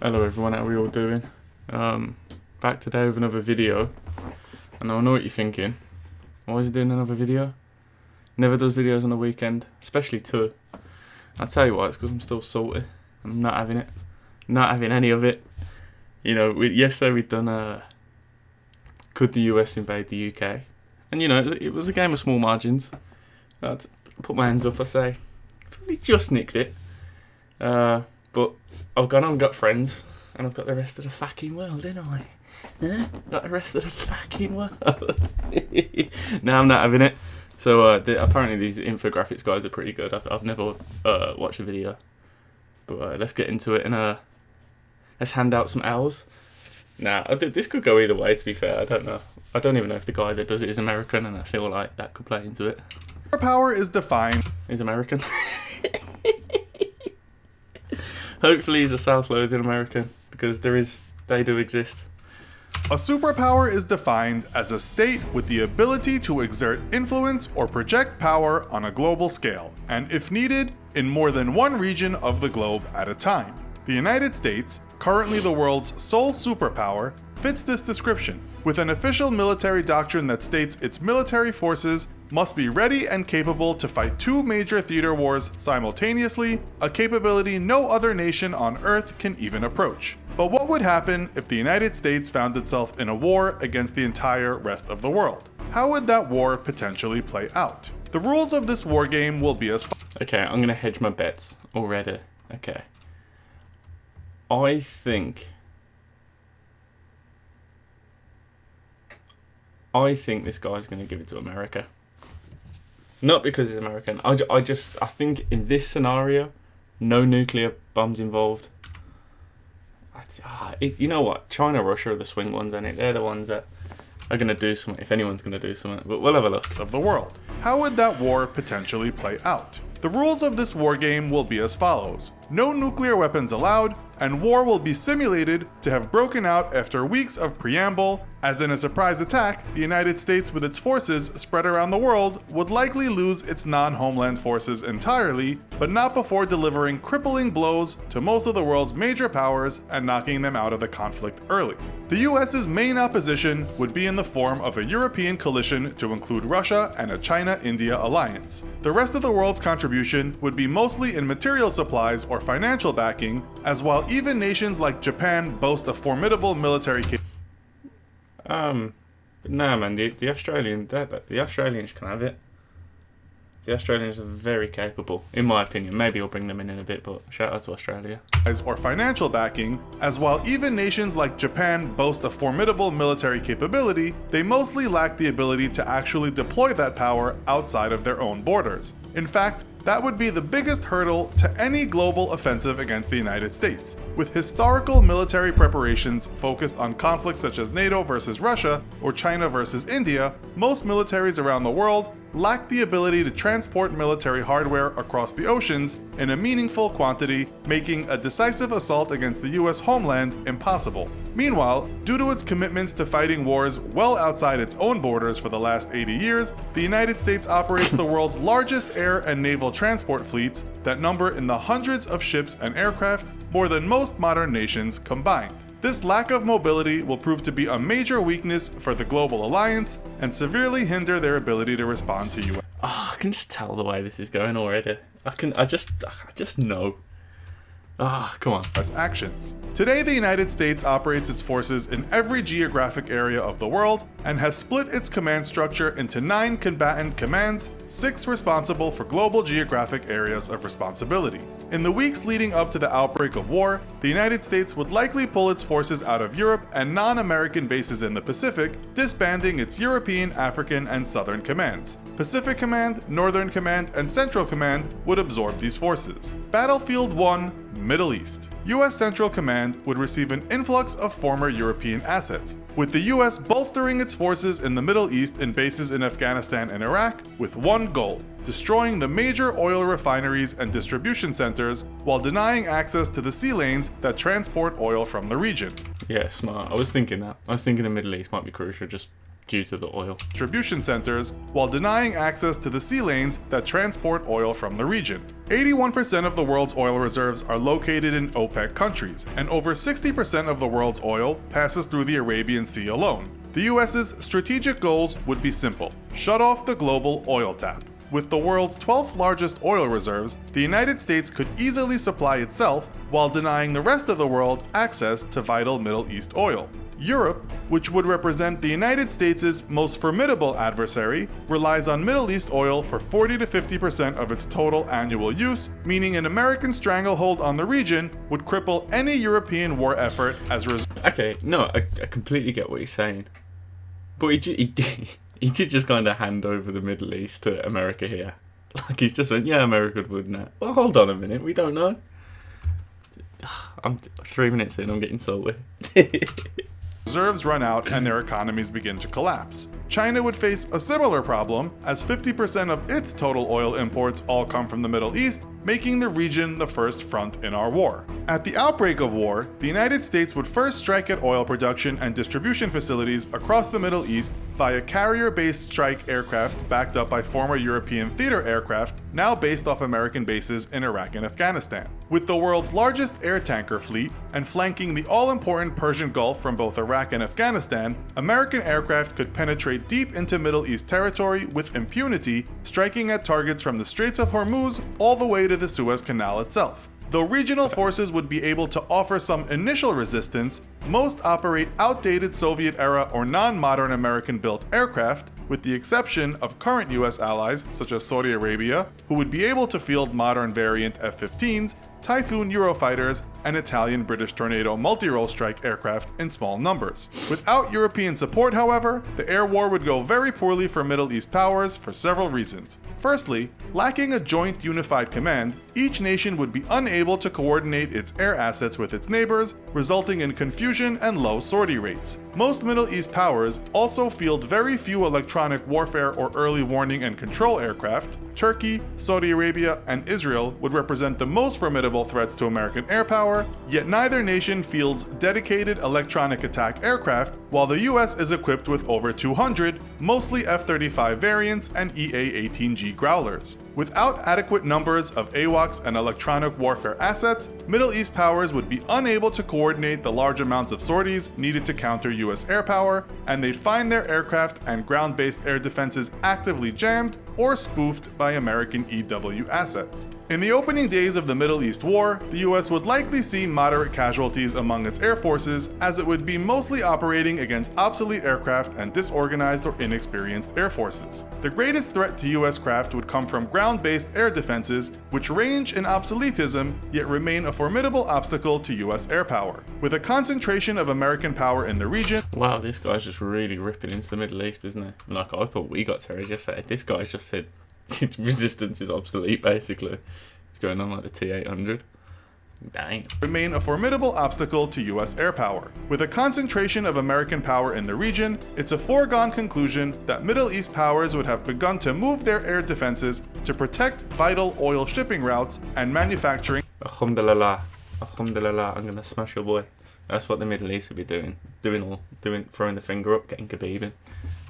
Hello everyone, how are we all doing? Back today with another video. And I know what you're thinking. Why is he doing another video? Never does videos on the weekend, especially two. I'll tell you why, it's because I'm still salty. I'm not having it. Not having any of it. You know, yesterday we'd done could the US invade the UK? And you know, it was a game of small margins. I'd put my hands up, I say. Probably just nicked it. But I've gone on, got friends, and I've got the rest of the fucking world, ain't I? Yeah? Got the rest of the fucking world. No, I'm not having it. So apparently these infographics guys are pretty good. I've never watched a video. But let's get into it and let's hand out some L's. Nah, this could go either way, to be fair. I don't know. I don't even know if the guy that does it is American, and I feel like that could play into it. Superpower is defined. He's American. Hopefully he's a South-Lothian American, because they do exist. A superpower is defined as a state with the ability to exert influence or project power on a global scale, and if needed, in more than one region of the globe at a time. The United States, currently the world's sole superpower, fits this description, with an official military doctrine that states its military forces must be ready and capable to fight two major theater wars simultaneously, a capability no other nation on Earth can even approach. But what would happen if the United States found itself in a war against the entire rest of the world? How would that war potentially play out? The rules of this war game will be as follows. Okay, I'm going to hedge my bets already. Okay. I think this guy's going to give it to America. Not because he's American. I think in this scenario, no nuclear bombs involved. You know what? China, Russia are the swing ones, and they're the ones that are going to do something, if anyone's going to do something. But we'll have a look. Of the world. How would that war potentially play out? The rules of this war game will be as follows. No nuclear weapons allowed, and war will be simulated to have broken out after weeks of preamble. As in a surprise attack, the United States with its forces spread around the world would likely lose its non-homeland forces entirely, but not before delivering crippling blows to most of the world's major powers and knocking them out of the conflict early. The US's main opposition would be in the form of a European coalition to include Russia and a China-India alliance. The rest of the world's contribution would be mostly in material supplies or financial backing, as while even nations like Japan boast a formidable military capability. Nah, man, the Australians can have it. The Australians are very capable, in my opinion. Maybe I'll bring them in a bit, but shout out to Australia. Or financial backing, as while even nations like Japan boast a formidable military capability, they mostly lack the ability to actually deploy that power outside of their own borders. In fact, that would be the biggest hurdle to any global offensive against the United States. With historical military preparations focused on conflicts such as NATO versus Russia or China versus India, most militaries around the world lack the ability to transport military hardware across the oceans in a meaningful quantity, making a decisive assault against the US homeland impossible. Meanwhile, due to its commitments to fighting wars well outside its own borders for the last 80 years, the United States operates the world's largest air and naval transport fleets that number in the hundreds of ships and aircraft, more than most modern nations combined. This lack of mobility will prove to be a major weakness for the global alliance and severely hinder their ability to respond to US. Oh, I can just tell the way this is going already. I just know. Ah, come on. Actions. Today, the United States operates its forces in every geographic area of the world and has split its command structure into 9 combatant commands, 6 responsible for global geographic areas of responsibility. In the weeks leading up to the outbreak of war, the United States would likely pull its forces out of Europe and non-American bases in the Pacific, disbanding its European, African, and Southern commands. Pacific Command, Northern Command, and Central Command would absorb these forces. Battlefield 1, Middle East. US Central Command would receive an influx of former European assets, with the US bolstering its forces in the Middle East and bases in Afghanistan and Iraq with one goal: destroying the major oil refineries and distribution centers while denying access to the sea lanes that transport oil from the region. Yeah, smart. I was thinking that. I was thinking the Middle East might be crucial, just due to the oil. Distribution centers, while denying access to the sea lanes that transport oil from the region. 81% of the world's oil reserves are located in OPEC countries, and over 60% of the world's oil passes through the Arabian Sea alone. The US's strategic goals would be simple: shut off the global oil tap. With the world's 12th largest oil reserves, the United States could easily supply itself while denying the rest of the world access to vital Middle East oil. Europe, which would represent the United States' most formidable adversary, relies on Middle East oil for 40 to 50% of its total annual use, meaning an American stranglehold on the region would cripple any European war effort as a result. Okay, no, I completely get what he's saying. But he did just kind of hand over the Middle East to America here. Like, he's just went, yeah, America would now. Well, hold on a minute, we don't know. I'm 3 minutes in, I'm getting salty. Reserves run out and their economies begin to collapse. China would face a similar problem, as 50% of its total oil imports all come from the Middle East, making the region the first front in our war. At the outbreak of war, the United States would first strike at oil production and distribution facilities across the Middle East via carrier-based strike aircraft backed up by former European theater aircraft, now based off American bases in Iraq and Afghanistan. With the world's largest air tanker fleet, and flanking the all-important Persian Gulf from both Iraq and Afghanistan, American aircraft could penetrate deep into Middle East territory with impunity, striking at targets from the Straits of Hormuz all the way to the Suez Canal itself. Though regional forces would be able to offer some initial resistance, most operate outdated Soviet-era or non-modern American-built aircraft, with the exception of current US allies such as Saudi Arabia, who would be able to field modern variant F-15s, Typhoon Eurofighters, and Italian-British Tornado multi-role strike aircraft in small numbers. Without European support, however, the air war would go very poorly for Middle East powers for several reasons. Firstly, lacking a joint unified command, each nation would be unable to coordinate its air assets with its neighbors, resulting in confusion and low sortie rates. Most Middle East powers also field very few electronic warfare or early warning and control aircraft. Turkey, Saudi Arabia, and Israel would represent the most formidable threats to American air power, yet neither nation fields dedicated electronic attack aircraft, while the US is equipped with over 200, mostly F-35 variants and EA-18G Growlers. Without adequate numbers of AWACS and electronic warfare assets, Middle East powers would be unable to coordinate the large amounts of sorties needed to counter US air power, and they'd find their aircraft and ground-based air defenses actively jammed or spoofed by American EW assets. In the opening days of the Middle East War, the US would likely see moderate casualties among its air forces, as it would be mostly operating against obsolete aircraft and disorganized or inexperienced air forces. The greatest threat to US craft would come from ground-based air defenses, which range in obsoletism, yet remain a formidable obstacle to US air power. With a concentration of American power in the region— Wow, this guy's just really ripping into the Middle East, isn't he? Like, I thought we got terror just said. This guy's just said resistance is obsolete, basically. It's going on like the T-800. Dang. Remain a formidable obstacle to US air power. With a concentration of American power in the region, it's a foregone conclusion that Middle East powers would have begun to move their air defenses to protect vital oil shipping routes and manufacturing. Alhamdulillah, Alhamdulillah, I'm gonna smash your boy. That's what the Middle East would be doing, throwing the finger up, getting Khabib in,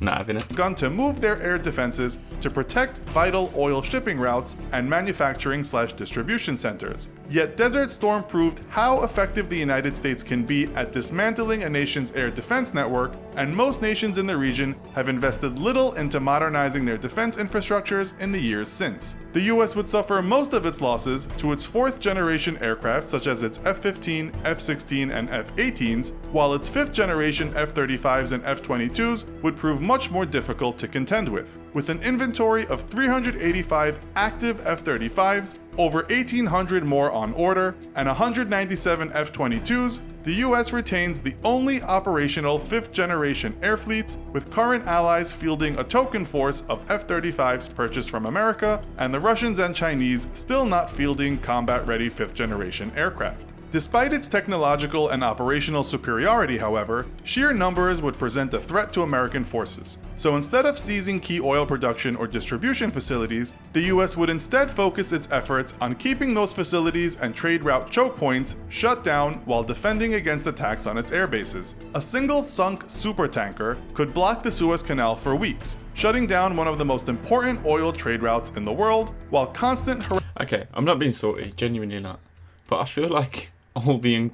not having it. Begun to move their air defenses to protect vital oil shipping routes and manufacturing/distribution centers. Yet Desert Storm proved how effective the United States can be at dismantling a nation's air defense network, and most nations in the region have invested little into modernizing their defense infrastructures in the years since. The US would suffer most of its losses to its fourth-generation aircraft such as its F-15, F-16, and F-18s, while its fifth-generation F-35s and F-22s would prove much more difficult to contend with. With an inventory of 385 active F-35s, over 1,800 more on order, and 197 F-22s, the US retains the only operational fifth-generation air fleets, with current allies fielding a token force of F-35s purchased from America, and the Russians and Chinese still not fielding combat-ready fifth-generation aircraft. Despite its technological and operational superiority, however, sheer numbers would present a threat to American forces. So instead of seizing key oil production or distribution facilities, the US would instead focus its efforts on keeping those facilities and trade route choke points shut down while defending against attacks on its air bases. A single sunk supertanker could block the Suez Canal for weeks, shutting down one of the most important oil trade routes in the world, while constant Okay, I'm not being salty, genuinely not. But I feel like all the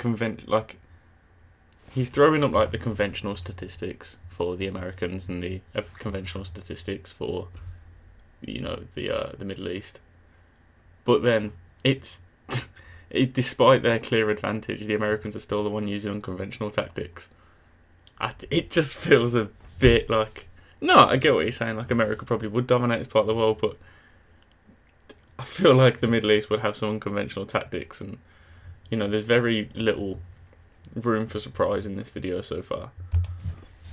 he's throwing up like the conventional statistics for the Americans and the conventional statistics for, you know, the Middle East. But then despite their clear advantage, the Americans are still the one using unconventional tactics. It just feels a bit like, no, I get what you're saying. Like America probably would dominate this part of the world, but I feel like the Middle East would have some unconventional tactics, and you know, there's very little room for surprise in this video so far.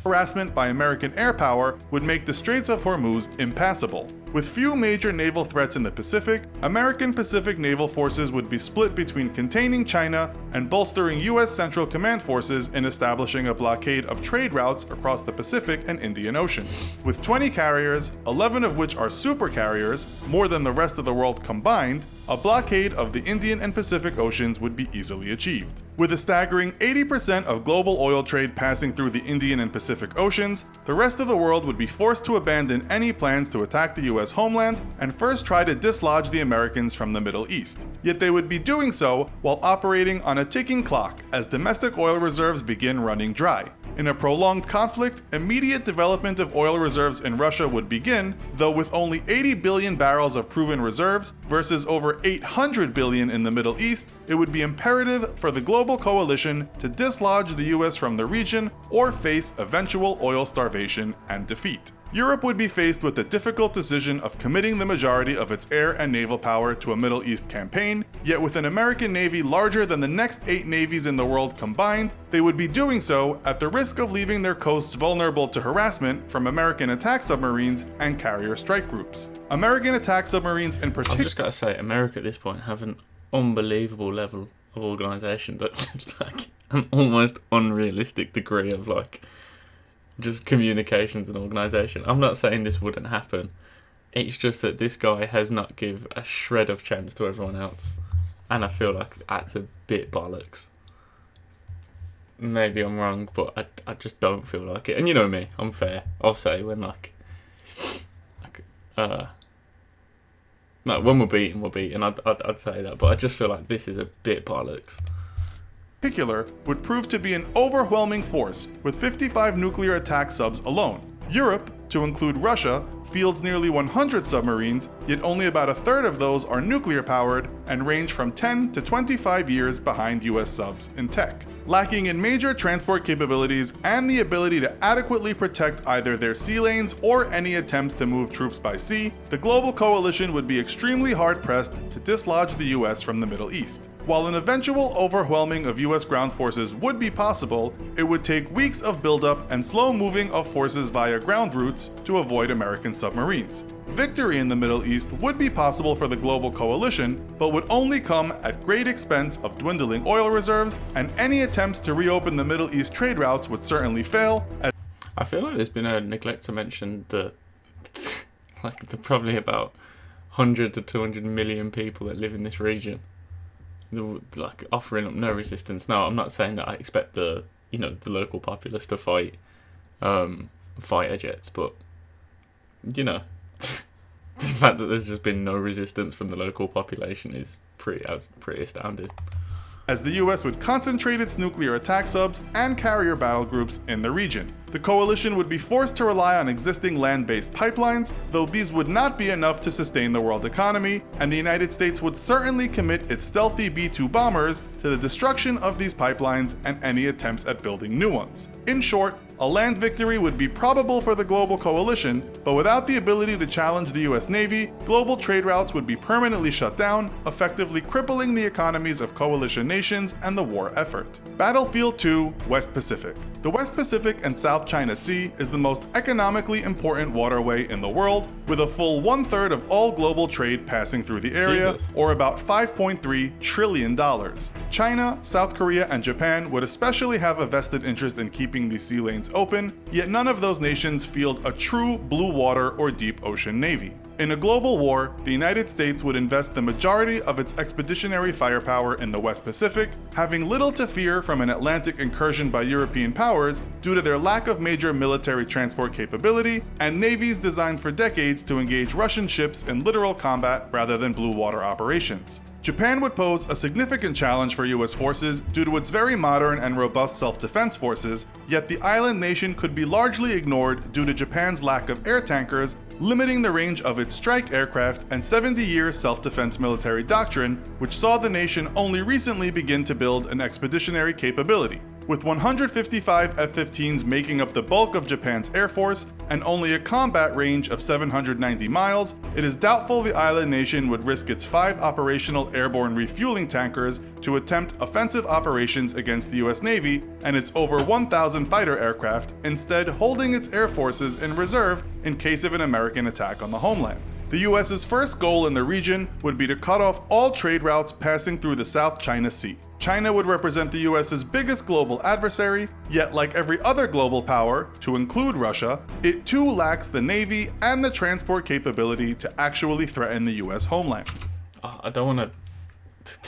Harassment by American air power would make the Straits of Hormuz impassable. With few major naval threats in the Pacific, American Pacific naval forces would be split between containing China and bolstering US Central Command forces in establishing a blockade of trade routes across the Pacific and Indian Oceans. With 20 carriers, 11 of which are supercarriers, more than the rest of the world combined, a blockade of the Indian and Pacific Oceans would be easily achieved. With a staggering 80% of global oil trade passing through the Indian and Pacific Oceans, the rest of the world would be forced to abandon any plans to attack the US homeland and first try to dislodge the Americans from the Middle East. Yet they would be doing so while operating on a ticking clock as domestic oil reserves begin running dry. In a prolonged conflict, immediate development of oil reserves in Russia would begin, though with only 80 billion barrels of proven reserves versus over 800 billion in the Middle East, it would be imperative for the global coalition to dislodge the US from the region or face eventual oil starvation and defeat. Europe would be faced with the difficult decision of committing the majority of its air and naval power to a Middle East campaign, yet with an American navy larger than the next 8 navies in the world combined, they would be doing so at the risk of leaving their coasts vulnerable to harassment from American attack submarines and carrier strike groups. American attack submarines in particular— I've just got to say, America at this point have an unbelievable level of organisation that like an almost unrealistic degree of like just communications and organisation. I'm not saying this wouldn't happen. It's just that this guy has not give a shred of chance to everyone else. And I feel like that's a bit bollocks. Maybe I'm wrong, but I just don't feel like it. And you know me, I'm fair. I'll say when when we're beaten, I'd say that. But I just feel like this is a bit bollocks. Would prove to be an overwhelming force, with 55 nuclear attack subs alone. Europe, to include Russia, fields nearly 100 submarines, yet only about a third of those are nuclear powered and range from 10 to 25 years behind US subs in tech. Lacking in major transport capabilities and the ability to adequately protect either their sea lanes or any attempts to move troops by sea, the global coalition would be extremely hard-pressed to dislodge the US from the Middle East. While an eventual overwhelming of US ground forces would be possible, it would take weeks of buildup and slow moving of forces via ground routes to avoid American submarines. Victory in the Middle East would be possible for the global coalition, but would only come at great expense of dwindling oil reserves, and any attempts to reopen the Middle East trade routes would certainly fail. I feel like there's been a neglect to mention the probably about 100 to 200 million people that live in this region. Like offering up no resistance. Now, I'm not saying that I expect the local populace to fight fighter jets, but you know, the fact that there's just been no resistance from the local population is pretty astounding. As the US would concentrate its nuclear attack subs and carrier battle groups in the region. The coalition would be forced to rely on existing land-based pipelines, though these would not be enough to sustain the world economy, and the United States would certainly commit its stealthy B-2 bombers to the destruction of these pipelines and any attempts at building new ones. In short, a land victory would be probable for the global coalition, but without the ability to challenge the US Navy, global trade routes would be permanently shut down, effectively crippling the economies of coalition nations and the war effort. Battlefield 2, West Pacific. The West Pacific and South China Sea is the most economically important waterway in the world, with a full 1/3 of all global trade passing through the area, or about $5.3 trillion. China, South Korea, and Japan would especially have a vested interest in keeping these sea lanes open, yet none of those nations field a true blue water or deep ocean navy. In a global war, the United States would invest the majority of its expeditionary firepower in the West Pacific, having little to fear from an Atlantic incursion by European powers due to their lack of major military transport capability and navies designed for decades to engage Russian ships in literal combat rather than blue water operations. Japan would pose a significant challenge for US forces due to its very modern and robust self-defense forces, yet the island nation could be largely ignored due to Japan's lack of air tankers, limiting the range of its strike aircraft and 70-year self-defense military doctrine, which saw the nation only recently begin to build an expeditionary capability. With 155 F-15s making up the bulk of Japan's air force and only a combat range of 790 miles, it is doubtful the island nation would risk its 5 operational airborne refueling tankers to attempt offensive operations against the US Navy and its over 1,000 fighter aircraft, instead holding its air forces in reserve in case of an American attack on the homeland. The US's first goal in the region would be to cut off all trade routes passing through the South China Sea. China would represent the US's biggest global adversary, yet like every other global power, to include Russia, it too lacks the navy and the transport capability to actually threaten the US homeland. I don't want to...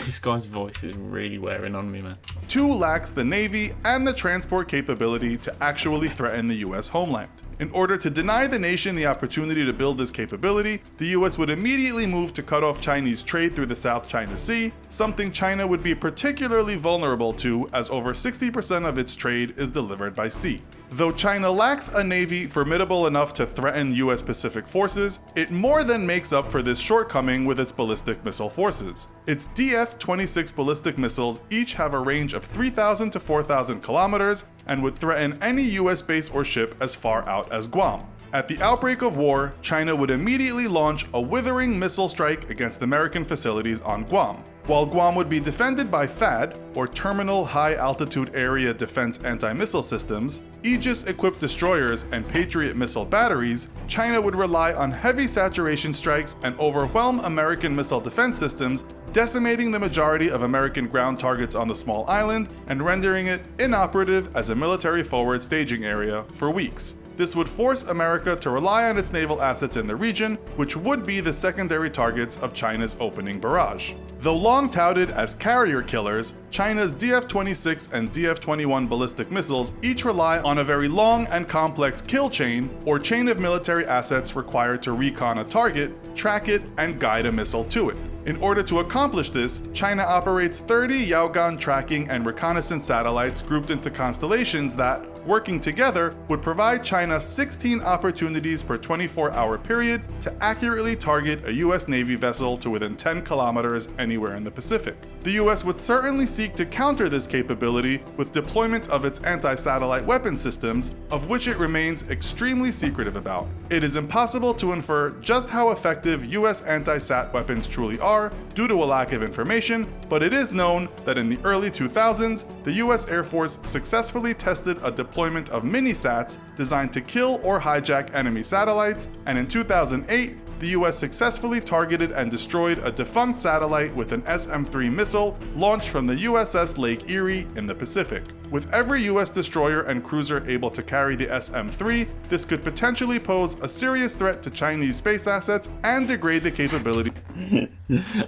This guy's voice is really wearing on me, man. Two lacks the navy and the transport capability to actually threaten the US homeland. In order to deny the nation the opportunity to build this capability, the US would immediately move to cut off Chinese trade through the South China Sea, something China would be particularly vulnerable to as over 60% of its trade is delivered by sea. Though China lacks a navy formidable enough to threaten US Pacific forces, it more than makes up for this shortcoming with its ballistic missile forces. Its DF-26 ballistic missiles each have a range of 3,000 to 4,000 kilometers and would threaten any US base or ship as far out as Guam. At the outbreak of war, China would immediately launch a withering missile strike against American facilities on Guam. While Guam would be defended by THAAD, or Terminal High Altitude Area Defense Anti-Missile Systems, Aegis-equipped destroyers, and Patriot missile batteries, China would rely on heavy saturation strikes and overwhelm American missile defense systems, decimating the majority of American ground targets on the small island and rendering it inoperative as a military forward staging area for weeks. This would force America to rely on its naval assets in the region, which would be the secondary targets of China's opening barrage. Though long touted as carrier killers, China's DF-26 and DF-21 ballistic missiles each rely on a very long and complex kill chain, or chain of military assets required to recon a target, track it, and guide a missile to it. In order to accomplish this, China operates 30 Yaogan tracking and reconnaissance satellites grouped into constellations that, working together, would provide China 16 opportunities per 24-hour period to accurately target a US Navy vessel to within 10 kilometers anywhere in the Pacific. The US would certainly seek to counter this capability with deployment of its anti-satellite weapon systems, of which it remains extremely secretive about. It is impossible to infer just how effective US anti-sat weapons truly are due to a lack of information, but it is known that in the early 2000s, the US Air Force successfully tested a deployment of mini-sats designed to kill or hijack enemy satellites, and in 2008, the US successfully targeted and destroyed a defunct satellite with an SM-3 missile launched from the USS Lake Erie in the Pacific. With every US destroyer and cruiser able to carry the SM-3, this could potentially pose a serious threat to Chinese space assets and degrade the capability.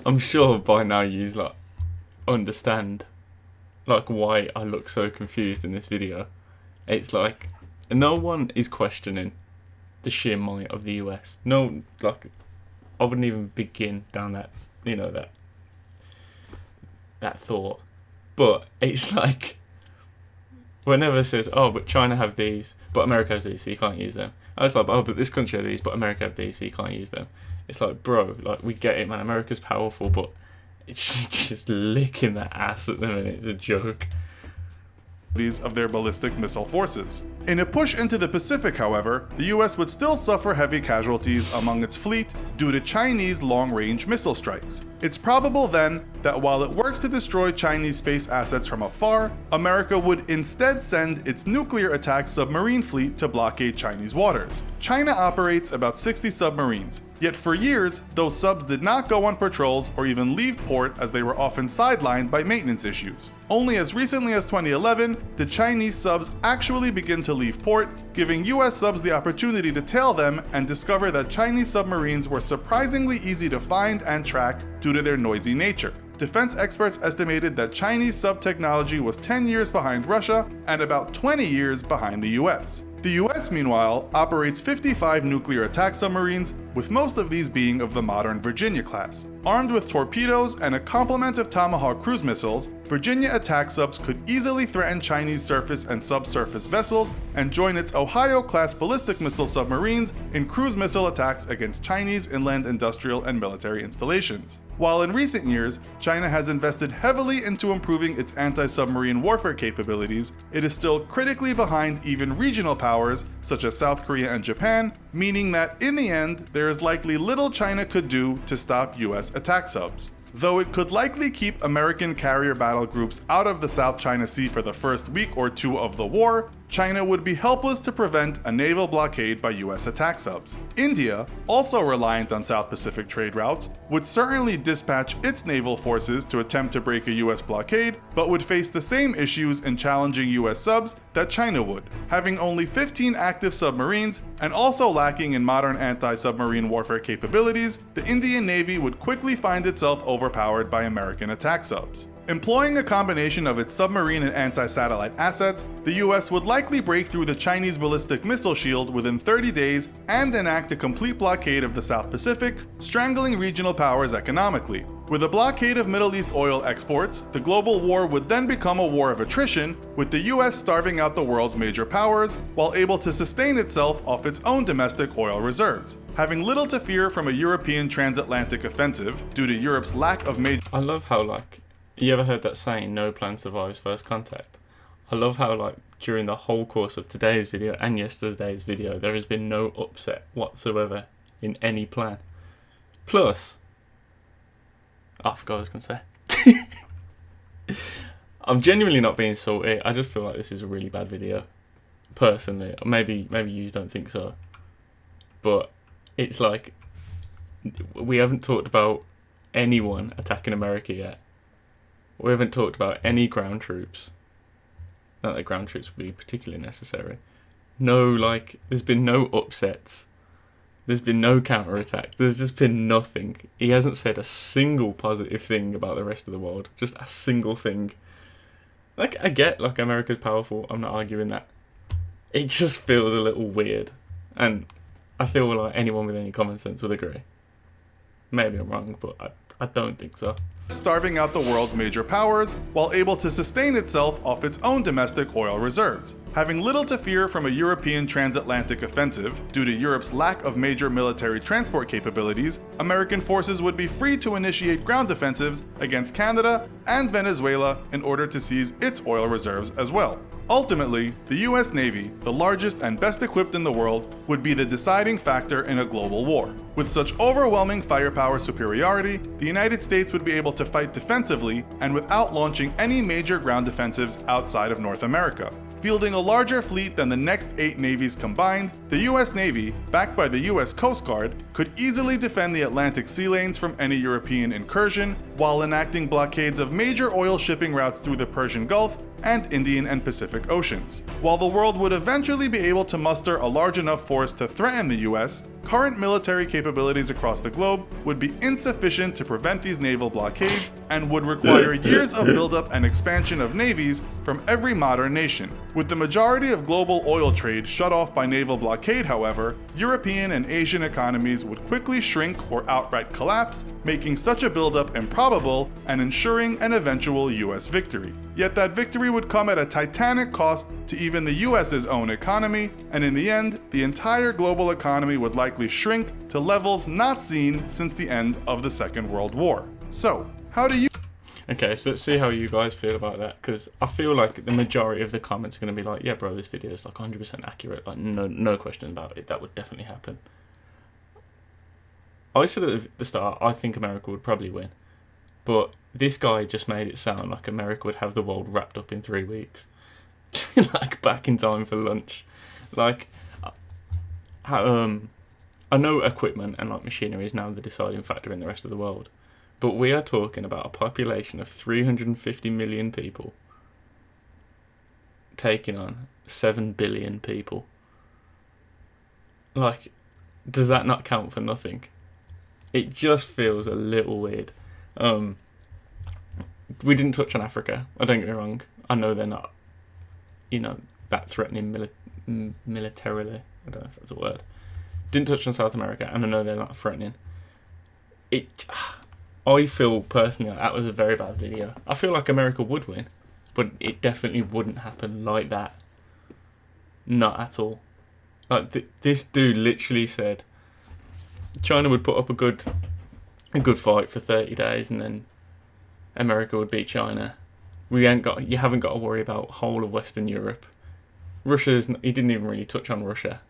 I'm sure by now you understand why I look so confused in this video. It's like no one is questioning the sheer might of the US. No, I wouldn't even begin down that, that thought. But it's like, whenever it says, oh, but China have these, but America has these, so you can't use them. I was like, oh, but this country have these, but America have these, so you can't use them. It's like, bro, we get it, man. America's powerful, but it's just licking that ass at the minute. It's a joke. of their ballistic missile forces. In a push into the Pacific, however, the US would still suffer heavy casualties among its fleet due to Chinese long-range missile strikes. It's probable then that while it works to destroy Chinese space assets from afar, America would instead send its nuclear attack submarine fleet to blockade Chinese waters. China operates about 60 submarines, yet for years, those subs did not go on patrols or even leave port as they were often sidelined by maintenance issues. Only as recently as 2011 did Chinese subs actually begin to leave port, giving US subs the opportunity to tail them and discover that Chinese submarines were surprisingly easy to find and track due to their noisy nature. Defense experts estimated that Chinese sub technology was 10 years behind Russia and about 20 years behind the US. The US, meanwhile, operates 55 nuclear attack submarines, with most of these being of the modern Virginia class. Armed with torpedoes and a complement of Tomahawk cruise missiles, Virginia attack subs could easily threaten Chinese surface and subsurface vessels and join its Ohio-class ballistic missile submarines in cruise missile attacks against Chinese inland industrial and military installations. While in recent years, China has invested heavily into improving its anti-submarine warfare capabilities, it is still critically behind even regional powers such as South Korea and Japan, meaning that in the end, there is likely little China could do to stop US attack subs. Though it could likely keep American carrier battle groups out of the South China Sea for the first week or two of the war, China would be helpless to prevent a naval blockade by US attack subs. India, also reliant on South Pacific trade routes, would certainly dispatch its naval forces to attempt to break a US blockade, but would face the same issues in challenging US subs that China would. Having only 15 active submarines, and also lacking in modern anti-submarine warfare capabilities, the Indian Navy would quickly find itself overpowered by American attack subs. Employing a combination of its submarine and anti-satellite assets, the US would likely break through the Chinese ballistic missile shield within 30 days and enact a complete blockade of the South Pacific, strangling regional powers economically. With a blockade of Middle East oil exports, the global war would then become a war of attrition, with the US starving out the world's major powers while able to sustain itself off its own domestic oil reserves. Having little to fear from a European transatlantic offensive due to Europe's lack of major— I love how, you ever heard that saying, no plan survives first contact? I love how, during the whole course of today's video and yesterday's video, there has been no upset whatsoever in any plan. Plus, I forgot what I was going to say. I'm genuinely not being salty. I just feel like this is a really bad video, personally. Maybe you don't think so. But it's like, we haven't talked about anyone attacking America yet. We haven't talked about any ground troops. Not that ground troops would be particularly necessary. No, there's been no upsets. There's been no counterattack. There's just been nothing. He hasn't said a single positive thing about the rest of the world. Just a single thing. I get, America's powerful. I'm not arguing that. It just feels a little weird. And I feel like anyone with any common sense would agree. Maybe I'm wrong, but I don't think so. Starving out the world's major powers while able to sustain itself off its own domestic oil reserves. Having little to fear from a European transatlantic offensive due to Europe's lack of major military transport capabilities, American forces would be free to initiate ground offensives against Canada and Venezuela in order to seize its oil reserves as well. Ultimately, the US Navy, the largest and best equipped in the world, would be the deciding factor in a global war. With such overwhelming firepower superiority, the United States would be able to fight defensively and without launching any major ground offensives outside of North America. Fielding a larger fleet than the next 8 navies combined, the US Navy, backed by the US Coast Guard, could easily defend the Atlantic sea lanes from any European incursion, while enacting blockades of major oil shipping routes through the Persian Gulf and Indian and Pacific Oceans. While the world would eventually be able to muster a large enough force to threaten the US, current military capabilities across the globe would be insufficient to prevent these naval blockades and would require years of buildup and expansion of navies from every modern nation. With the majority of global oil trade shut off by naval blockade, however, European and Asian economies would quickly shrink or outright collapse, making such a buildup improbable and ensuring an eventual US victory. Yet that victory would come at a titanic cost to even the US's own economy, and in the end, the entire global economy would likely shrink to levels not seen since the end of the Second World War. So, how do you— Okay, so let's see how you guys feel about that, because I feel like the majority of the comments are going to be like, yeah, bro, this video is like 100% accurate, like no question about it, that would definitely happen. I said at the start, I think America would probably win, but this guy just made it sound like America would have the world wrapped up in 3 weeks, like back in time for lunch. Like, I know equipment and like machinery is now the deciding factor in the rest of the world. But we are talking about a population of 350 million people taking on 7 billion people. Like, does that not count for nothing? It just feels a little weird. We didn't touch on Africa. I don't get me wrong. I know they're not, that threatening militarily. I don't know if that's a word. Didn't touch on South America, and I know they're not threatening. I feel personally like that was a very bad video. I feel like America would win, but it definitely wouldn't happen like that. Not at all. Like this dude literally said China would put up a good fight for 30 days, and then America would beat China. You haven't got to worry about whole of Western Europe. He didn't even really touch on Russia.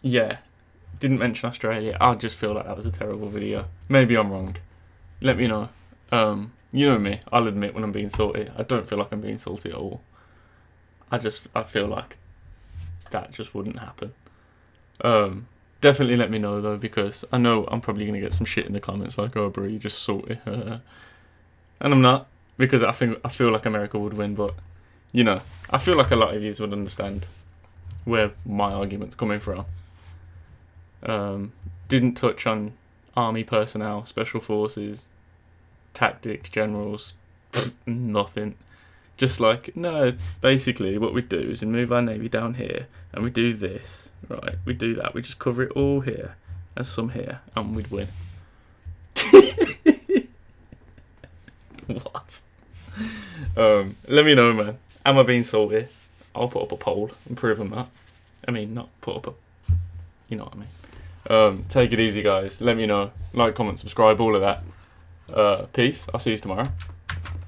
Yeah. Didn't mention Australia. I just feel like that was a terrible video. Maybe I'm wrong. Let me know. You know me. I'll admit when I'm being salty. I don't feel like I'm being salty at all. I feel like that just wouldn't happen. Definitely let me know though, because I know I'm probably gonna get some shit in the comments like, "Oh, bro, you just salty," and I'm not, because I feel like America would win, but I feel like a lot of you would understand where my argument's coming from. Didn't touch on army personnel, special forces, tactics, generals, nothing. Just like, no, basically what we do is we move our navy down here, and we do this, right, we do that, we just cover it all here, and some here, and we'd win. What? Let me know, man. Am I being salty? I'll put up a poll and prove I'm not. I mean, not put up a... You know what I mean. Take it easy, guys. Let me know. Like, comment, subscribe, all of that. Peace. I'll see you tomorrow.